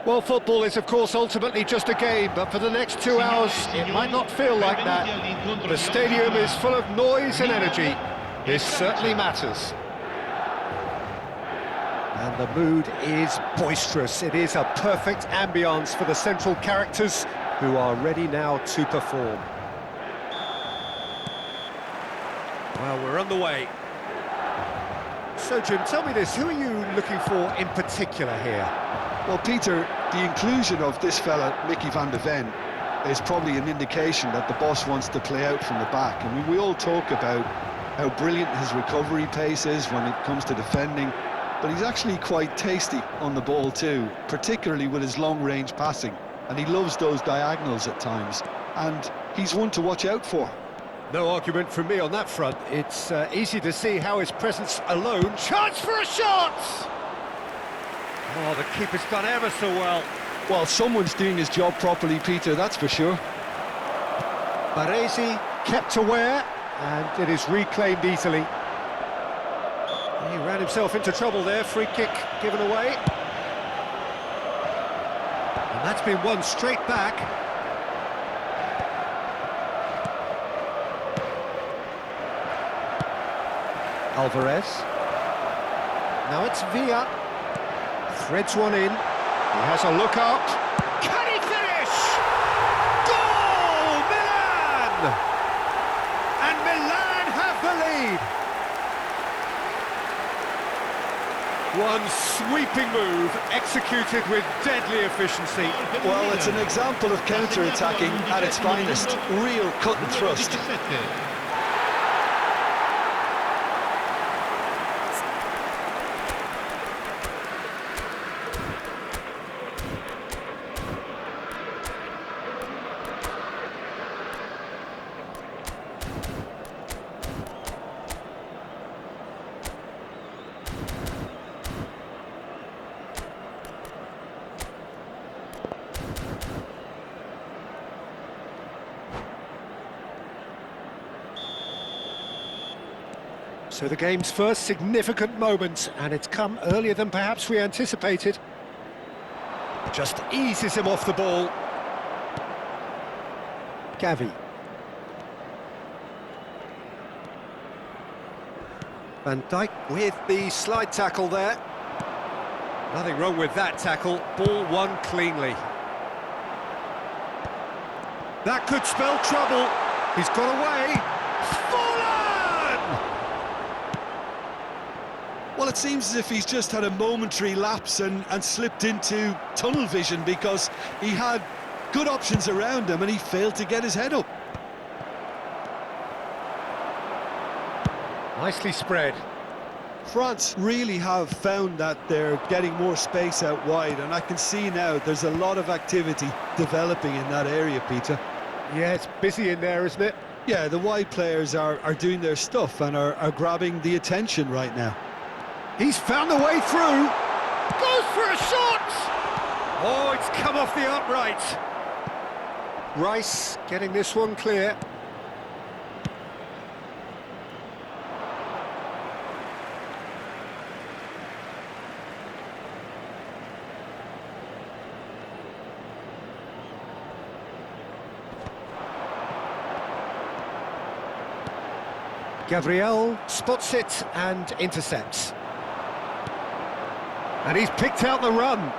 Well, football is, of course, ultimately just a game, but for the next 2 hours, it might not feel like that. The stadium is full of noise and energy. This certainly matters. And the mood is boisterous. It is a perfect ambience for the central characters who are ready now to perform. Well, we're on the way. So, Jim, tell me this, who are you looking for in particular here? Well, Peter, the inclusion of this fella, Mickey van de Ven, is probably an indication that the boss wants to play out from the back. I mean, we all talk about how brilliant his recovery pace is when it comes to defending, but he's actually quite tasty on the ball too, particularly with his long-range passing, and he loves those diagonals at times, and he's one to watch out for. No argument from me on that front. It's easy to see how his presence alone... Chance for a shot! Oh, the keeper's done ever so well. Well, someone's doing his job properly, Peter, that's for sure. Baresi kept aware, and it is reclaimed easily. He ran himself into trouble there, free kick given away. And that's been won straight back. Alvarez. Now it's Villa. Threads one in. He has a look up. Can he finish? Goal! Milan! And Milan have the lead. One sweeping move, executed with deadly efficiency. Well, it's an example of counter-attacking at its finest. Real cut and thrust. So the game's first significant moment, and it's come earlier than perhaps we anticipated. Just eases him off the ball. Gavi. Van Dijk with the slide tackle there. Nothing wrong with that tackle. Ball won cleanly. That could spell trouble. He's got away. Well, it seems as if he's just had a momentary lapse and slipped into tunnel vision, because he had good options around him and he failed to get his head up. Nicely spread. France really have found that they're getting more space out wide, and I can see now there's a lot of activity developing in that area, Peter. Yeah, it's busy in there, isn't it? Yeah, the wide players are doing their stuff and are grabbing the attention right now. He's found the way through. Goes for a shot! Oh, it's come off the upright. Rice getting this one clear. Gabriel spots it and intercepts. And he's picked out the run.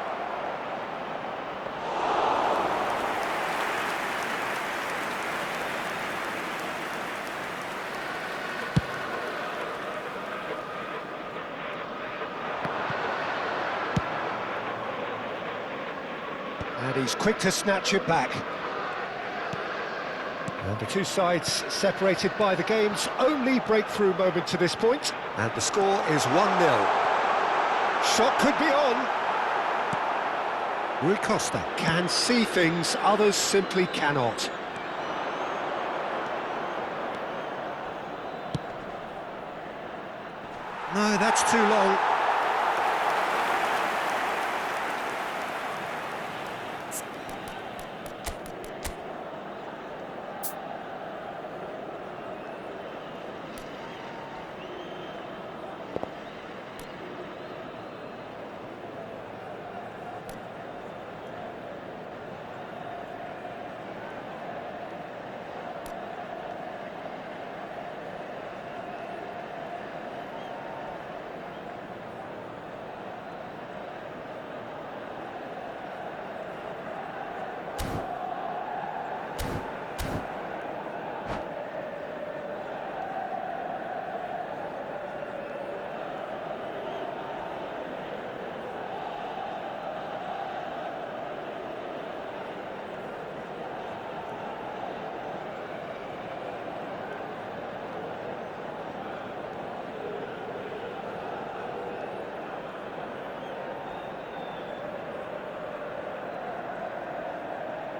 And he's quick to snatch it back. And the two sides separated by the game's only breakthrough moment to this point. And the score is 1-0. Shot could be on. Rui Costa can see things others simply cannot. No, that's too long.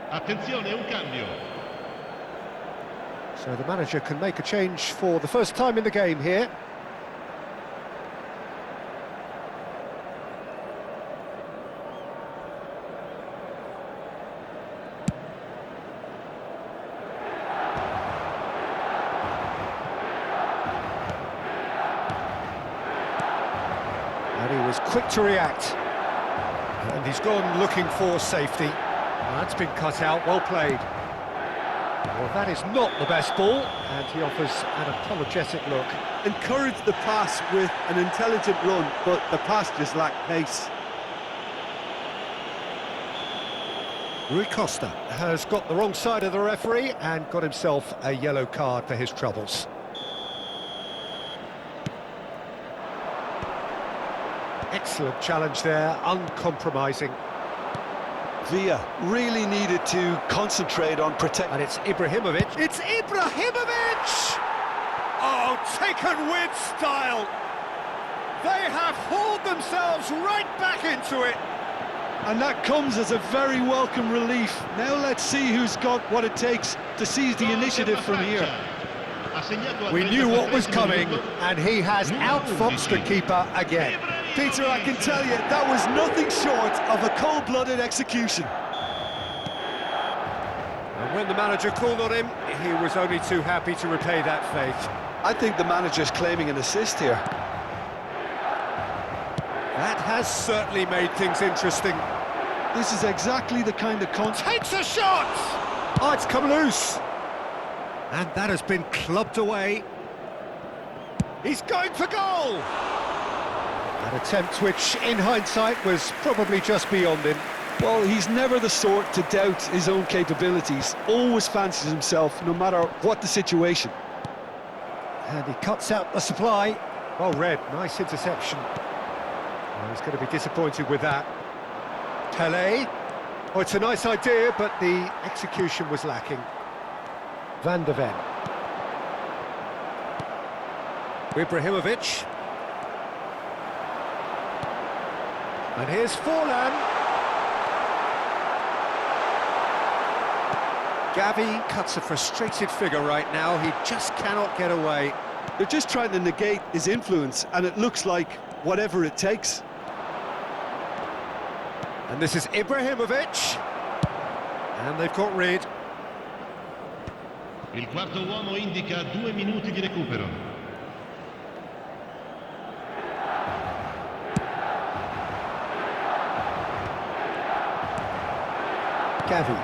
Attenzione, un cambio. So the manager can make a change for the first time in the game here. And he was quick to react. And he's gone looking for safety. That's been cut out, well played. Well, that is not the best ball, and he offers an apologetic look. Encouraged the pass with an intelligent run, but the pass just lacked pace. Rui Costa has got the wrong side of the referee and got himself a yellow card for his troubles. Excellent challenge there, uncompromising. Villa really needed to concentrate on protect. And it's Ibrahimovic. It's Ibrahimovic! Oh, taken with style. They have hauled themselves right back into it. And that comes as a very welcome relief. Now let's see who's got what it takes to seize the initiative from here. We knew what was coming, and he has outfoxed the keeper again. Peter, I can tell you, that was nothing short of a cold-blooded execution. And when the manager called on him, he was only too happy to repay that faith. I think the manager's claiming an assist here. That has certainly made things interesting. This is exactly the kind of Takes a shot! Oh, it's come loose. And that has been clubbed away. He's going for goal! An attempt which, in hindsight, was probably just beyond him. Well, he's never the sort to doubt his own capabilities. Always fancies himself, no matter what the situation. And he cuts out the supply. Well read, nice interception. Well, he's going to be disappointed with that. Pele. Oh, it's a nice idea, but the execution was lacking. Van de Ven. Ibrahimovic. And here's Forlan. Gavi cuts a frustrated figure right now. He just cannot get away. They're just trying to negate his influence, and it looks like whatever it takes. And this is Ibrahimovic. And they've got rid. Il quarto uomo indica 2 minuti di recupero. Gavi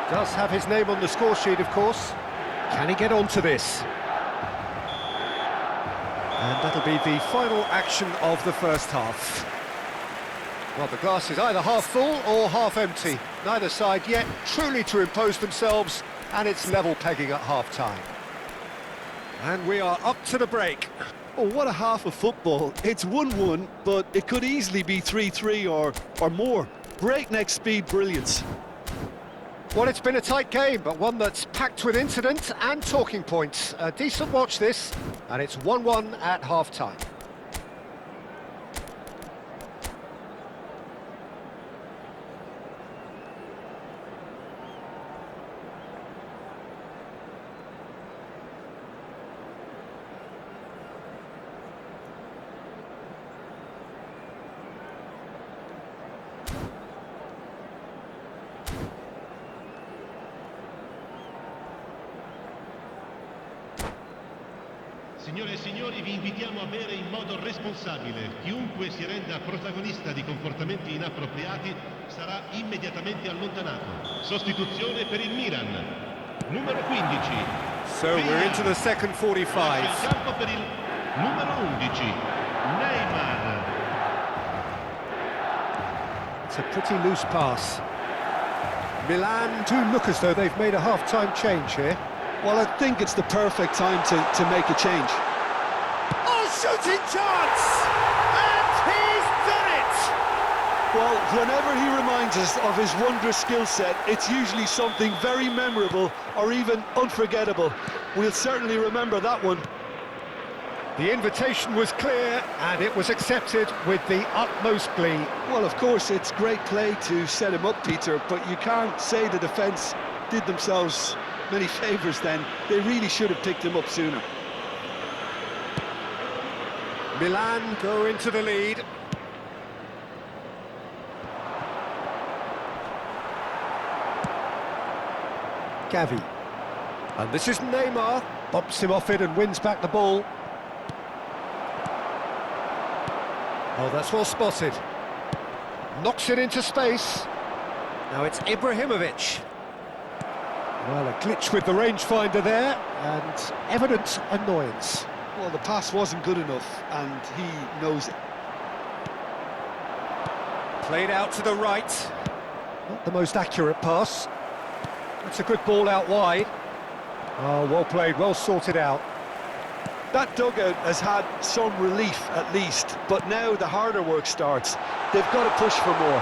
does have his name on the score sheet, of course. Can he get onto this? And that'll be the final action of the first half. Well, the glass is either half full or half empty. Neither side yet truly to impose themselves, and it's level pegging at half-time. And we are up to the break. Oh, what a half of football. It's 1-1, but it could easily be 3-3 or more. Breakneck speed brilliance. Well, it's been a tight game, but one that's packed with incident and talking points. A decent watch this, and it's 1-1 at half-time. Signore e signori, vi invitiamo a bere in modo responsabile. Chiunque si renda protagonista di comportamenti inappropriati sarà immediatamente allontanato. Sostituzione per il Milan. Numero 15. So we're into the second 45. Il campo per il numero 11. Neymar. It's a pretty loose pass. Milan do look as though they've made a half-time change here. Well, I think it's the perfect time to make a change. Oh, shooting chance! And he's done it! Well, whenever he reminds us of his wondrous skill set, it's usually something very memorable or even unforgettable. We'll certainly remember that one. The invitation was clear, and it was accepted with the utmost glee. Well, of course, it's great play to set him up, Peter, but you can't say the defence did themselves many favours then. They really should have picked him up sooner. Milan go into the lead. Gavi. And this is Neymar. Bumps him off it and wins back the ball. Oh, that's well spotted. Knocks it into space. Now it's Ibrahimovic. Well, a glitch with the rangefinder there, and evident annoyance. Well, the pass wasn't good enough, and he knows it. Played out to the right. Not the most accurate pass. That's a good ball out wide. Oh, well played, well sorted out. That dugout has had some relief, at least, but now the harder work starts. They've got to push for more.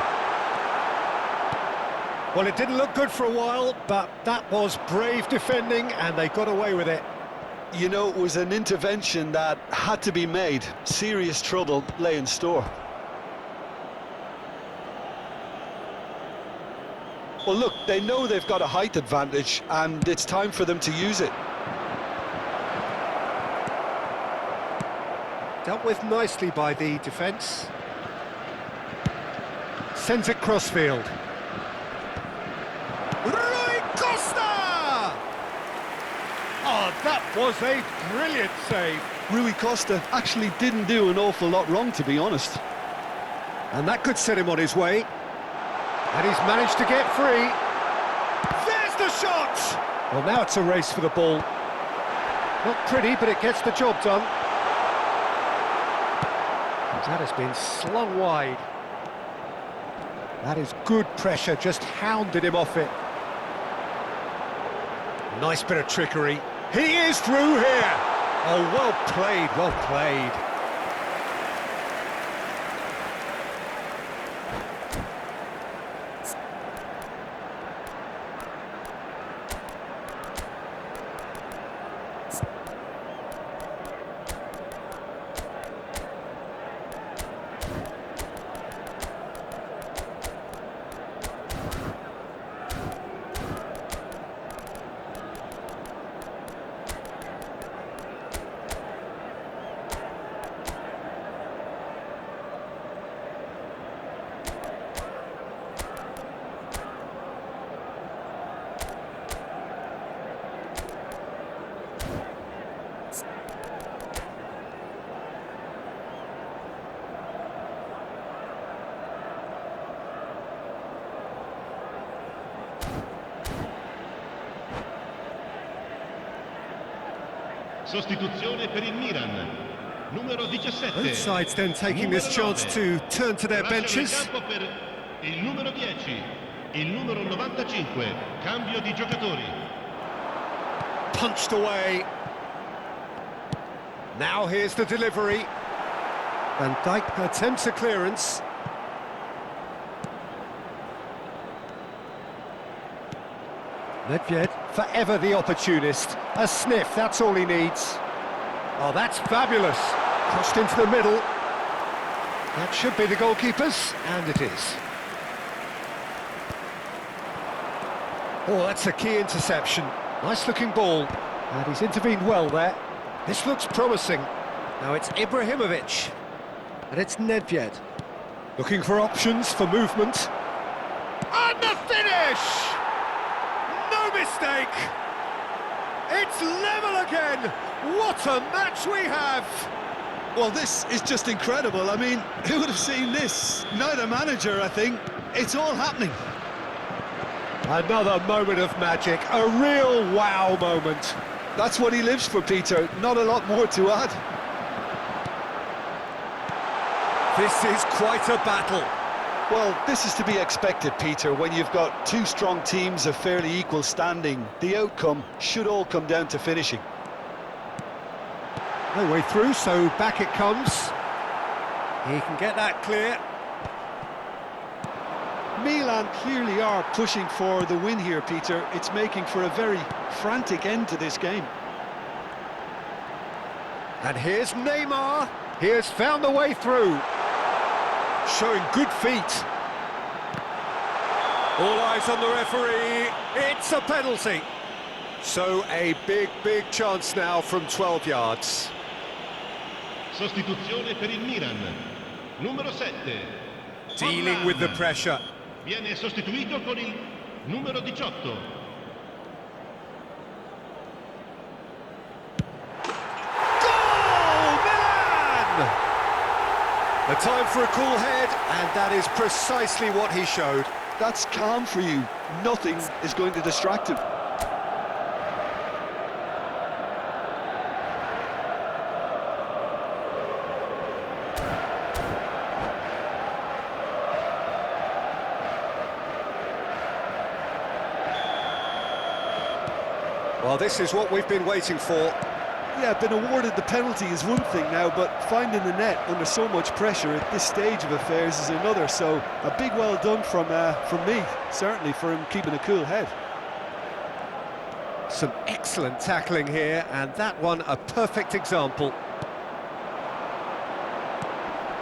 Well, it didn't look good for a while, but that was brave defending, and they got away with it. You know, it was an intervention that had to be made. Serious trouble lay in store. Well, look, they know they've got a height advantage, and it's time for them to use it. Dealt with nicely by the defence. Sends it crossfield. Rui Costa! Oh, that was a brilliant save. Rui Costa actually didn't do an awful lot wrong, to be honest. And that could set him on his way. And he's managed to get free. There's the shot! Well, now it's a race for the ball. Not pretty, but it gets the job done. That has been slung wide. That is good pressure, just hounded him off it. Nice bit of trickery. He is through here! Oh, well played, well played. Sostituzione per il Milan. Numero 17. Both sides then taking this chance to turn to their benches. Per il numero 10, il numero 95. Cambio di giocatori. Punched away. Now here's the delivery. Van Dijk attempts a clearance. Nedved, forever the opportunist. A sniff, that's all he needs. Oh, that's fabulous. Crossed into the middle. That should be the goalkeeper's, and it is. Oh, that's a key interception. Nice-looking ball, and he's intervened well there. This looks promising. Now it's Ibrahimovic, and it's Nedved. Looking for options for movement. And the finish! No mistake! It's level again! What a match we have! Well, this is just incredible. I mean, who would have seen this? Neither manager, I think. It's all happening. Another moment of magic, a real wow moment. That's what he lives for, Peter. Not a lot more to add. This is quite a battle. Well, this is to be expected, Peter. When you've got two strong teams of fairly equal standing, the outcome should all come down to finishing. No way through, so back it comes. He can get that clear. Milan clearly are pushing for the win here, Peter. It's making for a very frantic end to this game. And here's Neymar. He has found the way through. Showing good feet. All eyes on the referee. It's a penalty. So a big chance now from 12 yards. Sostituzione per il Milan. Numero 7. Dealing with the pressure. Viene sostituito con il numero 18. Goal! Milan! The time for a cool head, and that is precisely what he showed. That's calm for you. Nothing is going to distract him. Well, this is what we've been waiting for. Yeah, been awarded the penalty is one thing now, but finding the net under so much pressure at this stage of affairs is another. So a big well done from me, certainly, for him keeping a cool head. Some excellent tackling here, and that one a perfect example.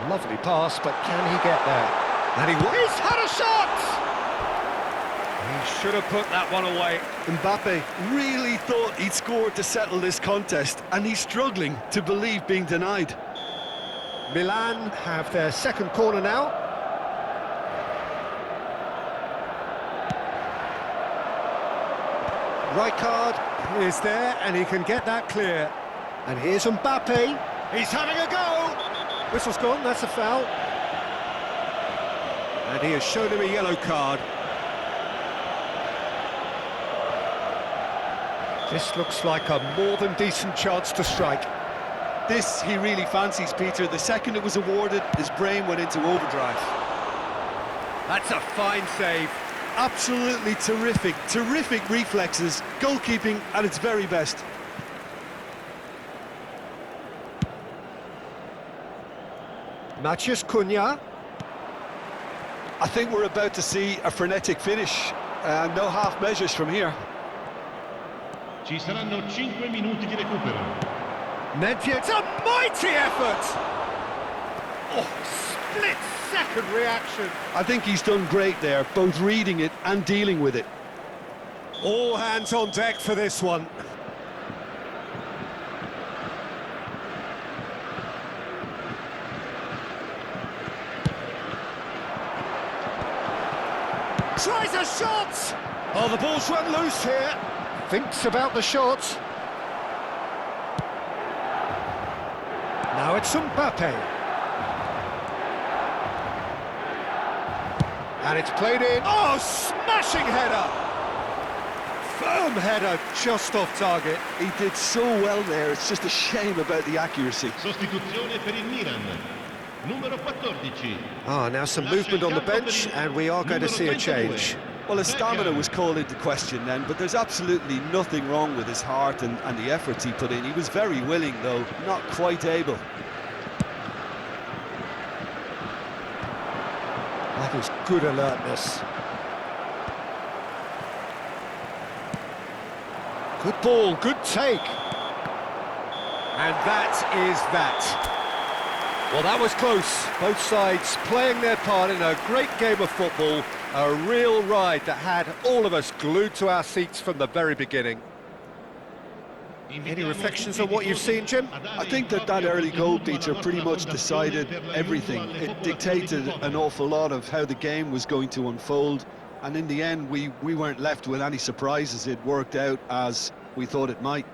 Lovely pass, but can he get there? And he's had a shot! He should have put that one away. Mbappe really thought he'd scored to settle this contest, and he's struggling to believe being denied. Milan have their second corner now. Rijkaard is there, and he can get that clear. And here's Mbappe. He's having a go. Whistle's gone, that's a foul. And he has shown him a yellow card. This looks like a more than decent chance to strike. This he really fancies, Peter. The second it was awarded, his brain went into overdrive. That's a fine save. Absolutely terrific reflexes. Goalkeeping at its very best. Matheus Cunha. I think we're about to see a frenetic finish. No half measures from here. Ci saranno 5 minuti di recupero. Nedved, a mighty effort! Oh, split-second reaction. I think he's done great there, both reading it and dealing with it. All hands on deck for this one. Tries a shot! Oh, the ball's run loose here. Thinks about the shot. Now it's Mbappe. And it's played in. Oh, smashing header! Boom, header, just off target. He did so well there, it's just a shame about the accuracy. Sostituzione per il Milan. Numero 14. Ah, now some movement on the bench, and we are going to see a change. Well, his stamina was called into question then, but there's absolutely nothing wrong with his heart and the efforts he put in. He was very willing, though, not quite able. That is good alertness. Good ball, good take. And that is that. Well, that was close. Both sides playing their part in a great game of football. A real ride that had all of us glued to our seats from the very beginning. Any reflections on what you've seen, Jim? I think that early goal, Peter, pretty much decided everything. It dictated an awful lot of how the game was going to unfold. And in the end, we weren't left with any surprises. It worked out as we thought it might.